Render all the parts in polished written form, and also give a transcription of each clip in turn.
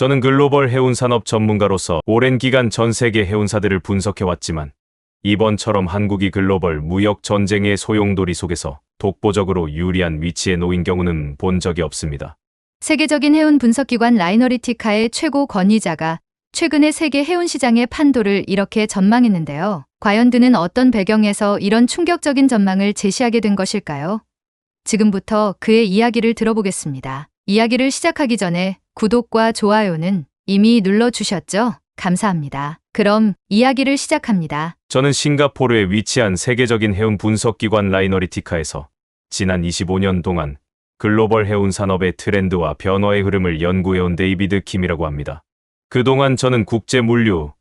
저는 글로벌 해운산업 전문가로서 오랜 기간 전 세계 해운사들을 분석해왔지만 이번처럼 한국이 글로벌 무역 전쟁의 소용돌이 속에서 독보적으로 유리한 위치에 놓인 경우는 본 적이 없습니다. 세계적인 해운 분석기관 라이너리티카의 최고 권위자가 최근에 세계 해운 시장의 판도를 이렇게 전망했는데요. 과연 그는 어떤 배경에서 이런 충격적인 전망을 제시하게 된 것일까요? 지금부터 그의 이야기를 들어보겠습니다. 이야기를 시작하기 전에 구독과 좋아요는 이미 눌러주셨죠? 감사합니다. 그럼 이야기를 시작합니다. 저는 싱가포르에 위치한 세계적인 해운 분석기관 라이너리티카에서 지난 25년 동안 글로벌 해운 산업의 트렌드와 변화의 흐름을 연구해온 데이비드 킴이라고 합니다. 그동안 저는 국제 물류,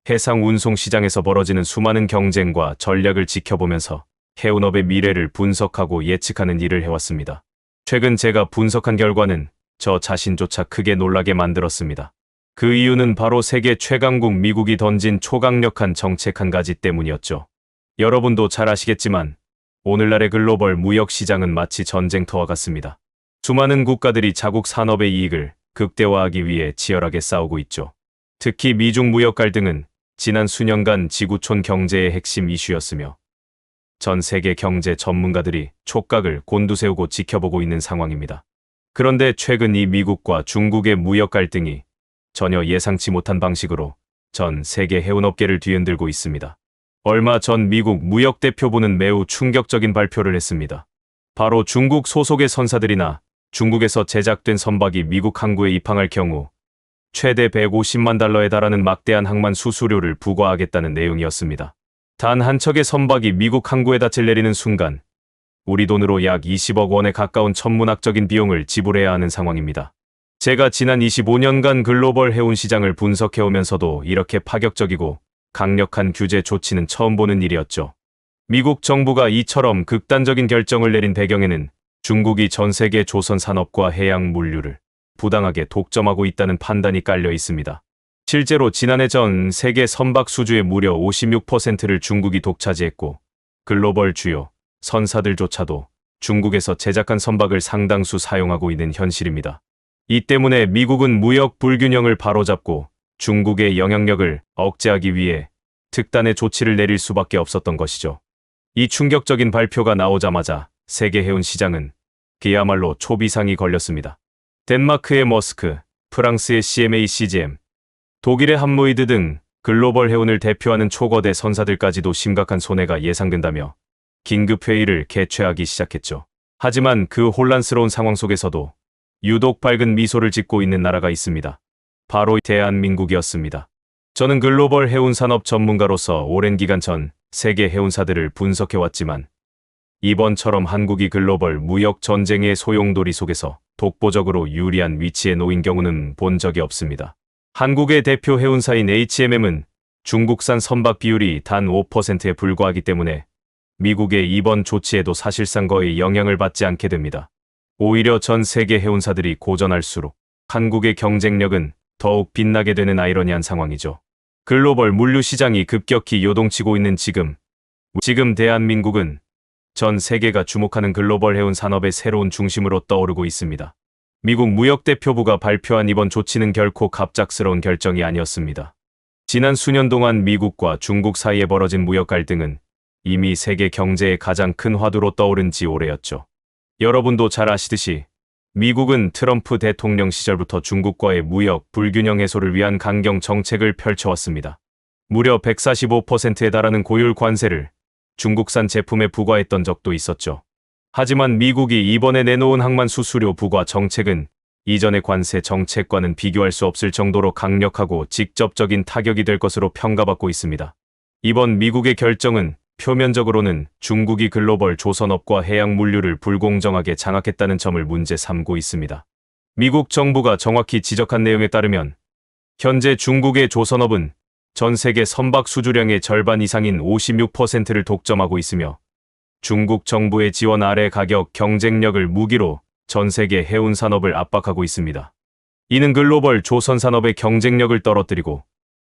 해상 운송 시장에서 벌어지는 수많은 경쟁과 전략을 지켜보면서 해운업의 미래를 분석하고 예측하는 일을 해왔습니다. 최근 제가 분석한 결과는 저 자신조차 크게 놀라게 만들었습니다. 그 이유는 바로 세계 최강국 미국이 던진 초강력한 정책 한 가지 때문이었죠. 여러분도 잘 아시겠지만 오늘날의 글로벌 무역 시장은 마치 전쟁터와 같습니다. 수많은 국가들이 자국 산업의 이익을 극대화하기 위해 치열하게 싸우고 있죠. 특히 미중 무역 갈등은 지난 수년간 지구촌 경제의 핵심 이슈였으며 전 세계 경제 전문가들이 촉각을 곤두세우고 지켜보고 있는 상황입니다. 그런데 최근 이 미국과 중국의 무역 갈등이 전혀 예상치 못한 방식으로 전 세계 해운업계를 뒤흔들고 있습니다. 얼마 전 미국 무역대표부는 매우 충격적인 발표를 했습니다. 바로 중국 소속의 선사들이나 중국에서 제작된 선박이 미국 항구에 입항할 경우 최대 150만 달러에 달하는 막대한 항만 수수료를 부과하겠다는 내용이었습니다. 단 한 척의 선박이 미국 항구에 닻을 내리는 순간 우리 돈으로 약 20억 원에 가까운 천문학적인 비용을 지불해야 하는 상황입니다. 제가 지난 25년간 글로벌 해운 시장을 분석해오면서도 이렇게 파격적이고 강력한 규제 조치는 처음 보는 일이었죠. 미국 정부가 이처럼 극단적인 결정을 내린 배경에는 중국이 전 세계 조선 산업과 해양 물류를 부당하게 독점하고 있다는 판단이 깔려 있습니다. 실제로 지난해 전 세계 선박 수주의 무려 56%를 중국이 독차지했고 글로벌 주요 선사들조차도 중국에서 제작한 선박을 상당수 사용하고 있는 현실입니다. 이 때문에 미국은 무역 불균형을 바로잡고 중국의 영향력을 억제하기 위해 특단의 조치를 내릴 수밖에 없었던 것이죠. 이 충격적인 발표가 나오자마자 세계 해운 시장은 그야말로 초비상이 걸렸습니다. 덴마크의 머스크, 프랑스의 CMA CGM, 독일의 함로이드 등 글로벌 해운을 대표하는 초거대 선사들까지도 심각한 손해가 예상된다며 긴급회의를 개최하기 시작했죠. 하지만 그 혼란스러운 상황 속에서도 유독 밝은 미소를 짓고 있는 나라가 있습니다. 바로 대한민국이었습니다. 저는 글로벌 해운산업 전문가로서 오랜 기간 전 세계 해운사들을 분석해왔지만 이번처럼 한국이 글로벌 무역 전쟁의 소용돌이 속에서 독보적으로 유리한 위치에 놓인 경우는 본 적이 없습니다. 한국의 대표 해운사인 HMM은 중국산 선박 비율이 단 5%에 불과하기 때문에 미국의 이번 조치에도 사실상 거의 영향을 받지 않게 됩니다. 오히려 전 세계 해운사들이 고전할수록 한국의 경쟁력은 더욱 빛나게 되는 아이러니한 상황이죠. 글로벌 물류 시장이 급격히 요동치고 있는 지금 대한민국은 전 세계가 주목하는 글로벌 해운 산업의 새로운 중심으로 떠오르고 있습니다. 미국 무역대표부가 발표한 이번 조치는 결코 갑작스러운 결정이 아니었습니다. 지난 수년 동안 미국과 중국 사이에 벌어진 무역 갈등은 이미 세계 경제의 가장 큰 화두로 떠오른 지 오래였죠. 여러분도 잘 아시듯이 미국은 트럼프 대통령 시절부터 중국과의 무역 불균형 해소를 위한 강경 정책을 펼쳐왔습니다. 무려 145%에 달하는 고율 관세를 중국산 제품에 부과했던 적도 있었죠. 하지만 미국이 이번에 내놓은 항만 수수료 부과 정책은 이전의 관세 정책과는 비교할 수 없을 정도로 강력하고 직접적인 타격이 될 것으로 평가받고 있습니다. 이번 미국의 결정은 표면적으로는 중국이 글로벌 조선업과 해양 물류를 불공정하게 장악했다는 점을 문제 삼고 있습니다. 미국 정부가 정확히 지적한 내용에 따르면 현재 중국의 조선업은 전 세계 선박 수주량의 절반 이상인 56%를 독점하고 있으며 중국 정부의 지원 아래 가격 경쟁력을 무기로 전 세계 해운 산업을 압박하고 있습니다. 이는 글로벌 조선 산업의 경쟁력을 떨어뜨리고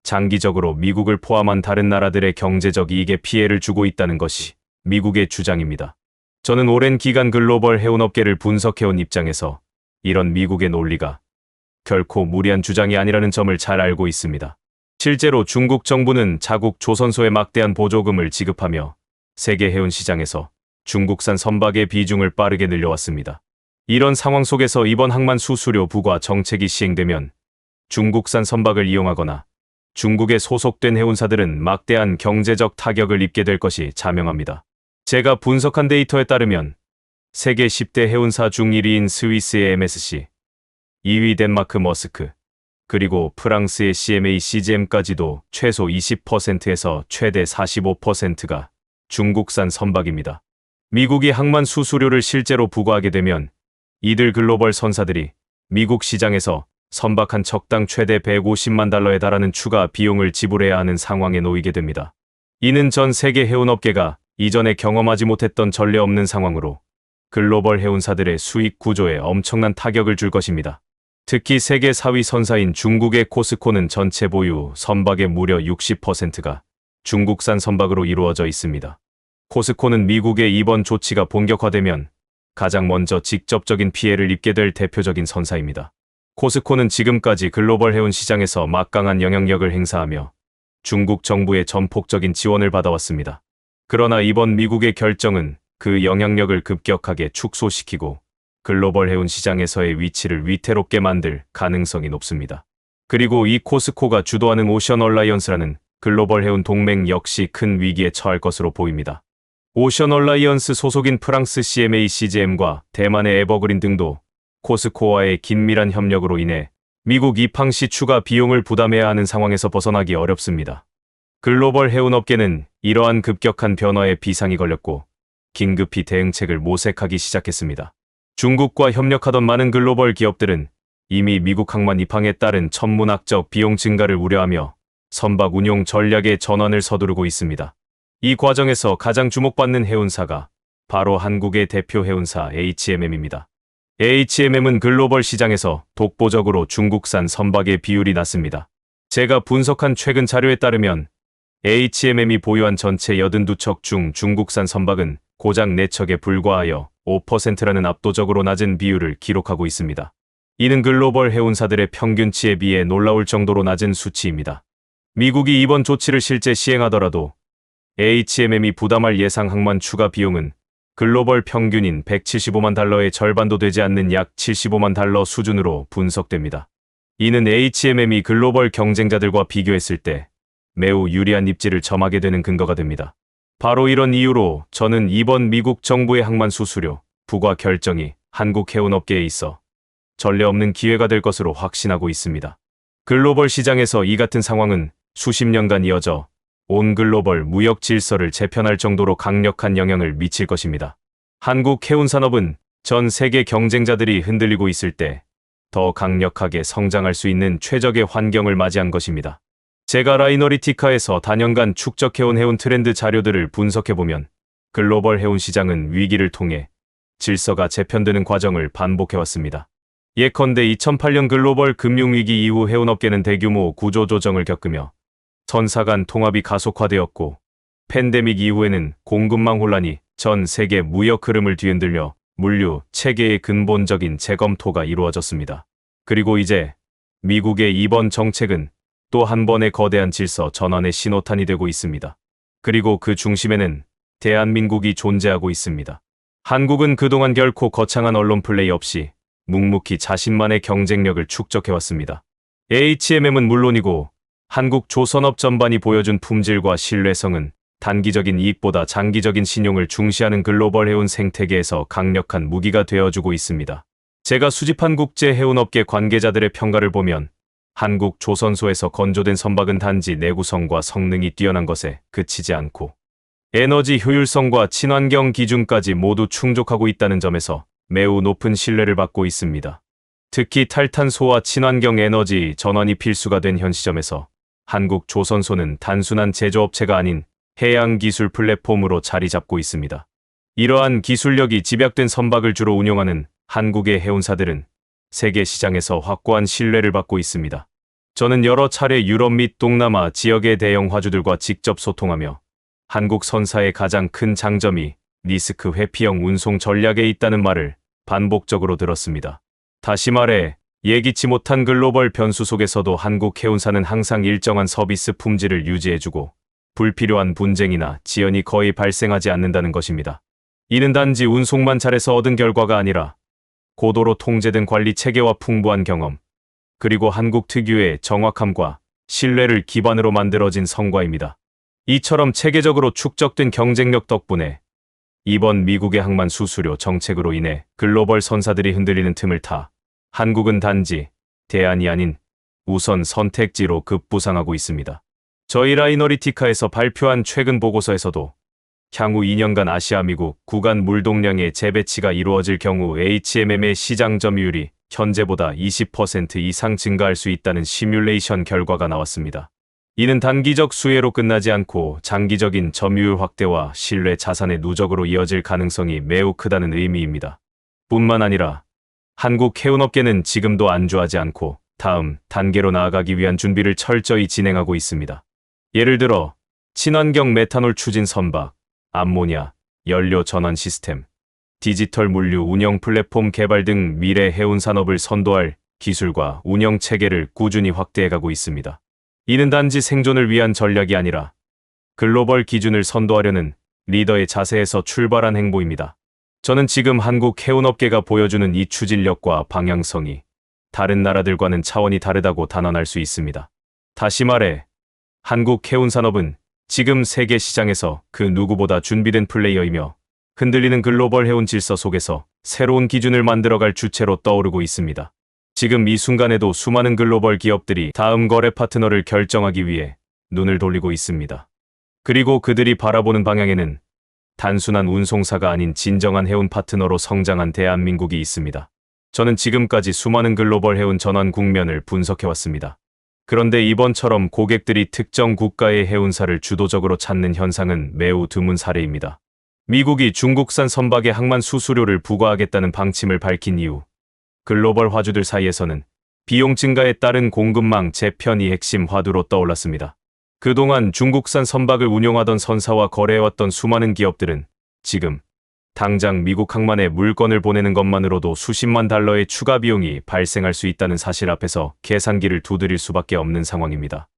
장기적으로 미국을 포함한 다른 나라들의 경제적 이익에 피해를 주고 있다는 것이 미국의 주장입니다. 저는 오랜 기간 글로벌 해운업계를 분석해온 입장에서 이런 미국의 논리가 결코 무리한 주장이 아니라는 점을 잘 알고 있습니다. 실제로 중국 정부는 자국 조선소에 막대한 보조금을 지급하며 세계 해운 시장에서 중국산 선박의 비중을 빠르게 늘려왔습니다. 이런 상황 속에서 이번 항만 수수료 부과 정책이 시행되면 중국산 선박을 이용하거나 중국에 소속된 해운사들은 막대한 경제적 타격을 입게 될 것이 자명합니다. 제가 분석한 데이터에 따르면 세계 10대 해운사 중 1위인 스위스의 MSC, 2위 덴마크 머스크, 그리고 프랑스의 CMA CGM까지도 최소 20%에서 최대 45%가 중국산 선박입니다. 미국이 항만 수수료를 실제로 부과하게 되면 이들 글로벌 선사들이 미국 시장에서 선박 한 척당 최대 150만 달러에 달하는 추가 비용을 지불해야 하는 상황에 놓이게 됩니다. 이는 전 세계 해운업계가 이전에 경험하지 못했던 전례 없는 상황으로 글로벌 해운사들의 수익 구조에 엄청난 타격을 줄 것입니다. 특히 세계 4위 선사인 중국의 코스코는 전체 보유 선박의 무려 60%가 중국산 선박으로 이루어져 있습니다. 코스코는 미국의 이번 조치가 본격화되면 가장 먼저 직접적인 피해를 입게 될 대표적인 선사입니다. 코스코는 지금까지 글로벌 해운 시장에서 막강한 영향력을 행사하며 중국 정부의 전폭적인 지원을 받아왔습니다. 그러나 이번 미국의 결정은 그 영향력을 급격하게 축소시키고 글로벌 해운 시장에서의 위치를 위태롭게 만들 가능성이 높습니다. 그리고 이 코스코가 주도하는 오션 얼라이언스라는 글로벌 해운 동맹 역시 큰 위기에 처할 것으로 보입니다. 오션 얼라이언스 소속인 프랑스 CMA CGM과 대만의 에버그린 등도 코스코와의 긴밀한 협력으로 인해 미국 입항 시 추가 비용을 부담해야 하는 상황에서 벗어나기 어렵습니다. 글로벌 해운업계는 이러한 급격한 변화에 비상이 걸렸고 긴급히 대응책을 모색하기 시작했습니다. 중국과 협력하던 많은 글로벌 기업들은 이미 미국 항만 입항에 따른 천문학적 비용 증가를 우려하며 선박 운용 전략의 전환을 서두르고 있습니다. 이 과정에서 가장 주목받는 해운사가 바로 한국의 대표 해운사 HMM입니다. HMM은 글로벌 시장에서 독보적으로 중국산 선박의 비율이 낮습니다. 제가 분석한 최근 자료에 따르면 HMM이 보유한 전체 82척 중 중국산 선박은 고작 4척에 불과하여 5%라는 압도적으로 낮은 비율을 기록하고 있습니다. 이는 글로벌 해운사들의 평균치에 비해 놀라울 정도로 낮은 수치입니다. 미국이 이번 조치를 실제 시행하더라도 HMM이 부담할 예상 항만 추가 비용은 글로벌 평균인 175만 달러의 절반도 되지 않는 약 75만 달러 수준으로 분석됩니다. 이는 HMM이 글로벌 경쟁자들과 비교했을 때 매우 유리한 입지를 점하게 되는 근거가 됩니다. 바로 이런 이유로 저는 이번 미국 정부의 항만 수수료 부과 결정이 한국 해운업계에 있어 전례 없는 기회가 될 것으로 확신하고 있습니다. 글로벌 시장에서 이 같은 상황은 수십 년간 이어져 온 글로벌 무역 질서를 재편할 정도로 강력한 영향을 미칠 것입니다. 한국 해운 산업은 전 세계 경쟁자들이 흔들리고 있을 때 더 강력하게 성장할 수 있는 최적의 환경을 맞이한 것입니다. 제가 라이너리티카에서 다년간 축적해온 해운 트렌드 자료들을 분석해보면 글로벌 해운 시장은 위기를 통해 질서가 재편되는 과정을 반복해왔습니다. 예컨대 2008년 글로벌 금융위기 이후 해운업계는 대규모 구조조정을 겪으며 선사 간 통합이 가속화되었고 팬데믹 이후에는 공급망 혼란이 전 세계 무역 흐름을 뒤흔들며 물류 체계의 근본적인 재검토가 이루어졌습니다. 그리고 이제 미국의 이번 정책은 또 한 번의 거대한 질서 전환의 신호탄이 되고 있습니다. 그리고 그 중심에는 대한민국이 존재하고 있습니다. 한국은 그동안 결코 거창한 언론 플레이 없이 묵묵히 자신만의 경쟁력을 축적해왔습니다. HMM은 물론이고 한국 조선업 전반이 보여준 품질과 신뢰성은 단기적인 이익보다 장기적인 신용을 중시하는 글로벌 해운 생태계에서 강력한 무기가 되어주고 있습니다. 제가 수집한 국제 해운업계 관계자들의 평가를 보면 한국 조선소에서 건조된 선박은 단지 내구성과 성능이 뛰어난 것에 그치지 않고 에너지 효율성과 친환경 기준까지 모두 충족하고 있다는 점에서 매우 높은 신뢰를 받고 있습니다. 특히 탈탄소와 친환경 에너지 전환이 필수가 된 현 시점에서 한국 조선소는 단순한 제조업체가 아닌 해양 기술 플랫폼으로 자리 잡고 있습니다. 이러한 기술력이 집약된 선박을 주로 운용하는 한국의 해운사들은 세계 시장에서 확고한 신뢰를 받고 있습니다. 저는 여러 차례 유럽 및 동남아 지역의 대형 화주들과 직접 소통하며 한국 선사의 가장 큰 장점이 리스크 회피형 운송 전략에 있다는 말을 반복적으로 들었습니다. 다시 말해 예기치 못한 글로벌 변수 속에서도 한국 해운사는 항상 일정한 서비스 품질을 유지해주고 불필요한 분쟁이나 지연이 거의 발생하지 않는다는 것입니다. 이는 단지 운송만 잘해서 얻은 결과가 아니라 고도로 통제된 관리 체계와 풍부한 경험, 그리고 한국 특유의 정확함과 신뢰를 기반으로 만들어진 성과입니다. 이처럼 체계적으로 축적된 경쟁력 덕분에 이번 미국의 항만 수수료 정책으로 인해 글로벌 선사들이 흔들리는 틈을 타 한국은 단지 대안이 아닌 우선 선택지로 급부상하고 있습니다. 저희 라이너리티카에서 발표한 최근 보고서에서도 향후 2년간 아시아 미국 구간 물동량의 재배치가 이루어질 경우 HMM의 시장 점유율이 현재보다 20% 이상 증가할 수 있다는 시뮬레이션 결과가 나왔습니다. 이는 단기적 수혜로 끝나지 않고 장기적인 점유율 확대와 신뢰 자산의 누적으로 이어질 가능성이 매우 크다는 의미입니다. 뿐만 아니라 한국 해운업계는 지금도 안주하지 않고 다음 단계로 나아가기 위한 준비를 철저히 진행하고 있습니다. 예를 들어 친환경 메탄올 추진 선박, 암모니아, 연료 전환 시스템, 디지털 물류 운영 플랫폼 개발 등 미래 해운 산업을 선도할 기술과 운영 체계를 꾸준히 확대해가고 있습니다. 이는 단지 생존을 위한 전략이 아니라 글로벌 기준을 선도하려는 리더의 자세에서 출발한 행보입니다. 저는 지금 한국 해운업계가 보여주는 이 추진력과 방향성이 다른 나라들과는 차원이 다르다고 단언할 수 있습니다. 다시 말해, 한국 해운산업은 지금 세계 시장에서 그 누구보다 준비된 플레이어이며 흔들리는 글로벌 해운 질서 속에서 새로운 기준을 만들어갈 주체로 떠오르고 있습니다. 지금 이 순간에도 수많은 글로벌 기업들이 다음 거래 파트너를 결정하기 위해 눈을 돌리고 있습니다. 그리고 그들이 바라보는 방향에는 단순한 운송사가 아닌 진정한 해운 파트너로 성장한 대한민국이 있습니다. 저는 지금까지 수많은 글로벌 해운 전환 국면을 분석해왔습니다. 그런데 이번처럼 고객들이 특정 국가의 해운사를 주도적으로 찾는 현상은 매우 드문 사례입니다. 미국이 중국산 선박의 항만 수수료를 부과하겠다는 방침을 밝힌 이후 글로벌 화주들 사이에서는 비용 증가에 따른 공급망 재편이 핵심 화두로 떠올랐습니다. 그동안 중국산 선박을 운용하던 선사와 거래해왔던 수많은 기업들은 지금 당장 미국 항만에 물건을 보내는 것만으로도 수십만 달러의 추가 비용이 발생할 수 있다는 사실 앞에서 계산기를 두드릴 수밖에 없는 상황입니다.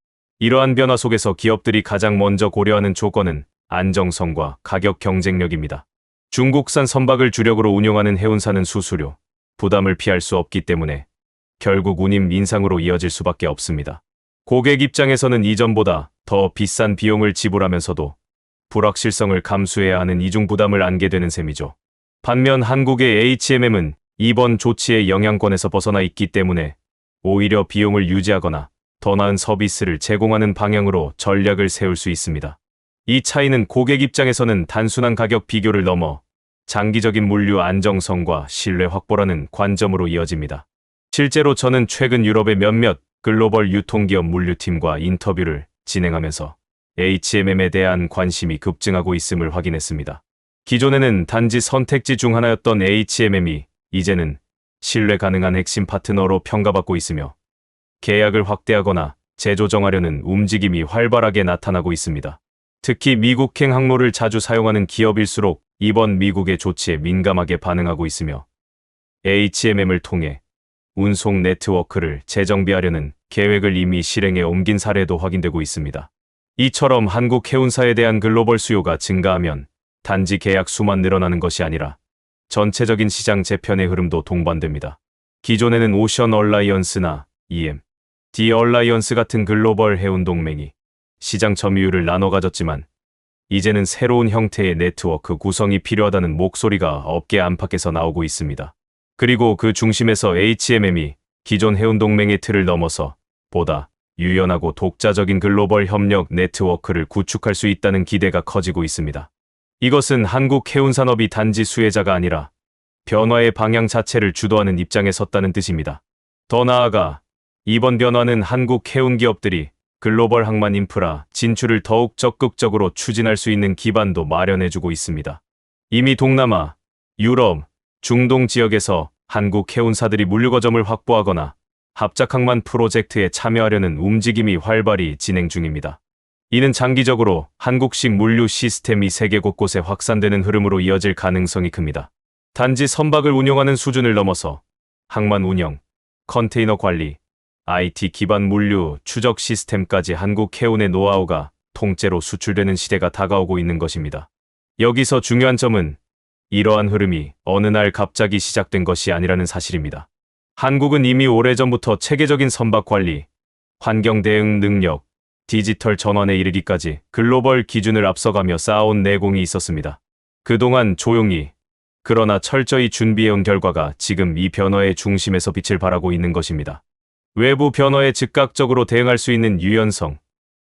이러한 변화 속에서 기업들이 가장 먼저 고려하는 조건은 안정성과 가격 경쟁력입니다. 중국산 선박을 주력으로 운용하는 해운사는 수수료, 부담을 피할 수 없기 때문에 결국 운임 인상으로 이어질 수밖에 없습니다. 고객 입장에서는 이전보다 더 비싼 비용을 지불하면서도 불확실성을 감수해야 하는 이중 부담을 안게 되는 셈이죠. 반면 한국의 HMM은 이번 조치의 영향권에서 벗어나 있기 때문에 오히려 비용을 유지하거나 더 나은 서비스를 제공하는 방향으로 전략을 세울 수 있습니다. 이 차이는 고객 입장에서는 단순한 가격 비교를 넘어 장기적인 물류 안정성과 신뢰 확보라는 관점으로 이어집니다. 실제로 저는 최근 유럽의 몇몇 글로벌 유통기업 물류팀과 인터뷰를 진행하면서 HMM에 대한 관심이 급증하고 있음을 확인했습니다. 기존에는 단지 선택지 중 하나였던 HMM이 이제는 신뢰 가능한 핵심 파트너로 평가받고 있으며 계약을 확대하거나 재조정하려는 움직임이 활발하게 나타나고 있습니다. 특히 미국행 항로를 자주 사용하는 기업일수록 이번 미국의 조치에 민감하게 반응하고 있으며 HMM을 통해 운송 네트워크를 재정비하려는 계획을 이미 실행에 옮긴 사례도 확인되고 있습니다. 이처럼 한국 해운사에 대한 글로벌 수요가 증가하면 단지 계약 수만 늘어나는 것이 아니라 전체적인 시장 재편의 흐름도 동반됩니다. 기존에는 오션 얼라이언스나 D 얼라이언스 같은 글로벌 해운 동맹이 시장 점유율을 나눠 가졌지만 이제는 새로운 형태의 네트워크 구성이 필요하다는 목소리가 업계 안팎에서 나오고 있습니다. 그리고 그 중심에서 HMM이 기존 해운 동맹의 틀을 넘어서 보다 유연하고 독자적인 글로벌 협력 네트워크를 구축할 수 있다는 기대가 커지고 있습니다. 이것은 한국 해운 산업이 단지 수혜자가 아니라 변화의 방향 자체를 주도하는 입장에 섰다는 뜻입니다. 더 나아가 이번 변화는 한국 해운 기업들이 글로벌 항만 인프라 진출을 더욱 적극적으로 추진할 수 있는 기반도 마련해주고 있습니다. 이미 동남아, 유럽, 중동 지역에서 한국 해운사들이 물류거점을 확보하거나 합작항만 프로젝트에 참여하려는 움직임이 활발히 진행 중입니다. 이는 장기적으로 한국식 물류 시스템이 세계 곳곳에 확산되는 흐름으로 이어질 가능성이 큽니다. 단지 선박을 운용하는 수준을 넘어서 항만 운영, 컨테이너 관리, IT 기반 물류 추적 시스템까지 한국 해운의 노하우가 통째로 수출되는 시대가 다가오고 있는 것입니다. 여기서 중요한 점은 이러한 흐름이 어느 날 갑자기 시작된 것이 아니라는 사실입니다. 한국은 이미 오래전부터 체계적인 선박 관리, 환경 대응 능력, 디지털 전환에 이르기까지 글로벌 기준을 앞서가며 쌓아온 내공이 있었습니다. 그동안 조용히 그러나 철저히 준비해온 결과가 지금 이 변화의 중심에서 빛을 발하고 있는 것입니다. 외부 변화에 즉각적으로 대응할 수 있는 유연성,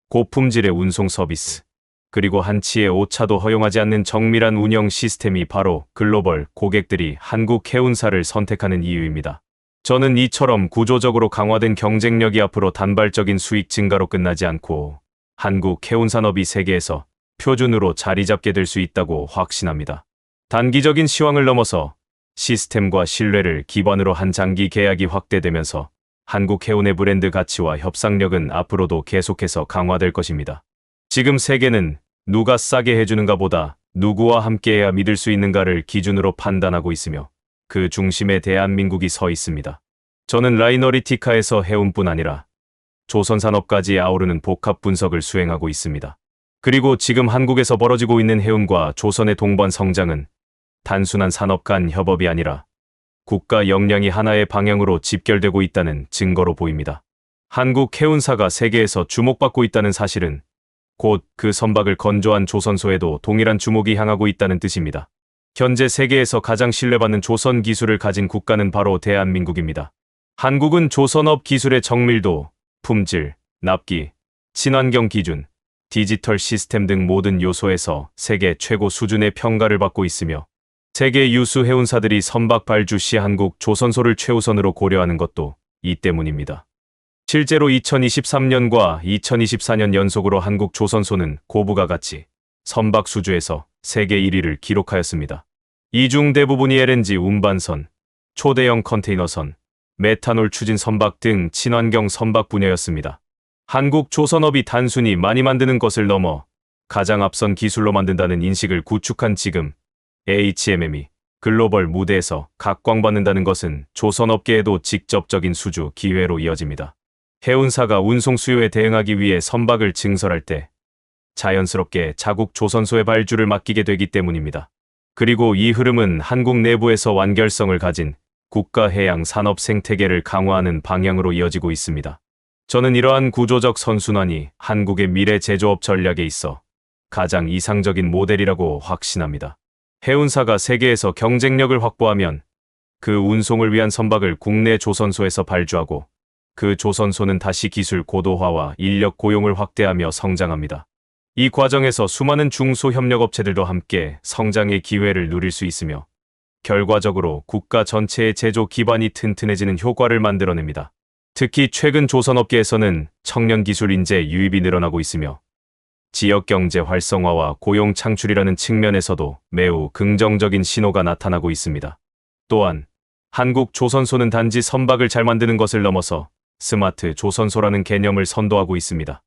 고품질의 운송 서비스, 그리고 한치의 오차도 허용하지 않는 정밀한 운영 시스템이 바로 글로벌 고객들이 한국 해운사를 선택하는 이유입니다. 저는 이처럼 구조적으로 강화된 경쟁력이 앞으로 단발적인 수익 증가로 끝나지 않고 한국 해운산업이 세계에서 표준으로 자리 잡게 될 수 있다고 확신합니다. 단기적인 시황을 넘어서 시스템과 신뢰를 기반으로 한 장기 계약이 확대되면서 한국 해운의 브랜드 가치와 협상력은 앞으로도 계속해서 강화될 것입니다. 지금 세계는 누가 싸게 해주는가 보다 누구와 함께해야 믿을 수 있는가를 기준으로 판단하고 있으며 그 중심에 대한민국이 서 있습니다. 저는 라이너리티카에서 해운뿐 아니라 조선산업까지 아우르는 복합 분석을 수행하고 있습니다. 그리고 지금 한국에서 벌어지고 있는 해운과 조선의 동반 성장은 단순한 산업 간 협업이 아니라 국가 역량이 하나의 방향으로 집결되고 있다는 증거로 보입니다. 한국 해운사가 세계에서 주목받고 있다는 사실은 곧 그 선박을 건조한 조선소에도 동일한 주목이 향하고 있다는 뜻입니다. 현재 세계에서 가장 신뢰받는 조선 기술을 가진 국가는 바로 대한민국입니다. 한국은 조선업 기술의 정밀도, 품질, 납기, 친환경 기준, 디지털 시스템 등 모든 요소에서 세계 최고 수준의 평가를 받고 있으며 세계 유수 해운사들이 선박 발주 시 한국 조선소를 최우선으로 고려하는 것도 이 때문입니다. 실제로 2023년과 2024년 연속으로 한국 조선소는 고부가 가치, 선박 수주에서 세계 1위를 기록하였습니다. 이 중 대부분이 LNG 운반선, 초대형 컨테이너선, 메탄올 추진 선박 등 친환경 선박 분야였습니다. 한국 조선업이 단순히 많이 만드는 것을 넘어 가장 앞선 기술로 만든다는 인식을 구축한 지금 HMM이 글로벌 무대에서 각광받는다는 것은 조선업계에도 직접적인 수주 기회로 이어집니다. 해운사가 운송 수요에 대응하기 위해 선박을 증설할 때 자연스럽게 자국 조선소의 발주를 맡기게 되기 때문입니다. 그리고 이 흐름은 한국 내부에서 완결성을 가진 국가 해양 산업 생태계를 강화하는 방향으로 이어지고 있습니다. 저는 이러한 구조적 선순환이 한국의 미래 제조업 전략에 있어 가장 이상적인 모델이라고 확신합니다. 해운사가 세계에서 경쟁력을 확보하면 그 운송을 위한 선박을 국내 조선소에서 발주하고 그 조선소는 다시 기술 고도화와 인력 고용을 확대하며 성장합니다. 이 과정에서 수많은 중소협력업체들도 함께 성장의 기회를 누릴 수 있으며 결과적으로 국가 전체의 제조 기반이 튼튼해지는 효과를 만들어냅니다. 특히 최근 조선업계에서는 청년 기술 인재 유입이 늘어나고 있으며 지역경제 활성화와 고용 창출이라는 측면에서도 매우 긍정적인 신호가 나타나고 있습니다. 또한 한국 조선소는 단지 선박을 잘 만드는 것을 넘어서 스마트 조선소라는 개념을 선도하고 있습니다.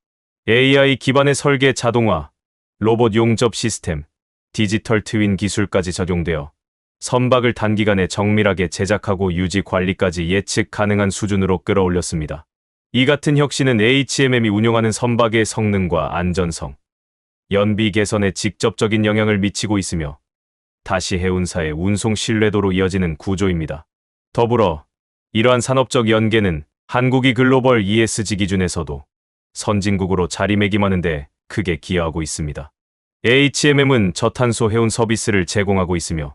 AI 기반의 설계 자동화, 로봇 용접 시스템, 디지털 트윈 기술까지 적용되어 선박을 단기간에 정밀하게 제작하고 유지 관리까지 예측 가능한 수준으로 끌어올렸습니다. 이 같은 혁신은 HMM이 운용하는 선박의 성능과 안전성, 연비 개선에 직접적인 영향을 미치고 있으며 다시 해운사의 운송 신뢰도로 이어지는 구조입니다. 더불어 이러한 산업적 연계는 한국이 글로벌 ESG 기준에서도 선진국으로 자리매김하는 데 크게 기여하고 있습니다. HMM은 저탄소 해운 서비스를 제공하고 있으며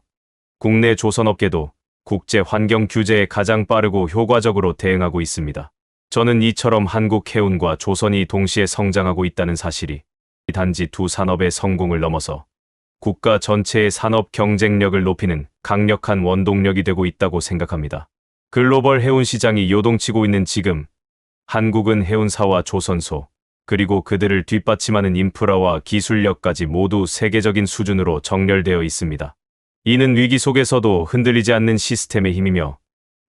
국내 조선업계도 국제 환경 규제에 가장 빠르고 효과적으로 대응하고 있습니다. 저는 이처럼 한국 해운과 조선이 동시에 성장하고 있다는 사실이 단지 두 산업의 성공을 넘어서 국가 전체의 산업 경쟁력을 높이는 강력한 원동력이 되고 있다고 생각합니다. 글로벌 해운 시장이 요동치고 있는 지금, 한국은 해운사와 조선소, 그리고 그들을 뒷받침하는 인프라와 기술력까지 모두 세계적인 수준으로 정렬되어 있습니다. 이는 위기 속에서도 흔들리지 않는 시스템의 힘이며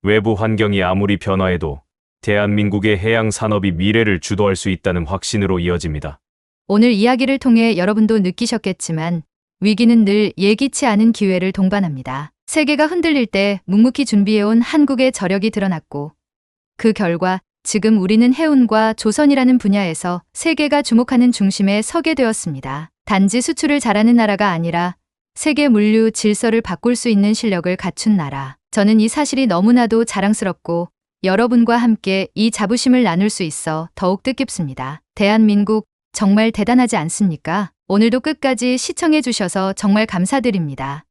외부 환경이 아무리 변화해도 대한민국의 해양 산업이 미래를 주도할 수 있다는 확신으로 이어집니다. 오늘 이야기를 통해 여러분도 느끼셨겠지만 위기는 늘 예기치 않은 기회를 동반합니다. 세계가 흔들릴 때 묵묵히 준비해온 한국의 저력이 드러났고 그 결과 지금 우리는 해운과 조선이라는 분야에서 세계가 주목하는 중심에 서게 되었습니다. 단지 수출을 잘하는 나라가 아니라 세계 물류 질서를 바꿀 수 있는 실력을 갖춘 나라. 저는 이 사실이 너무나도 자랑스럽고 여러분과 함께 이 자부심을 나눌 수 있어 더욱 뜻깊습니다. 대한민국 정말 대단하지 않습니까? 오늘도 끝까지 시청해 주셔서 정말 감사드립니다.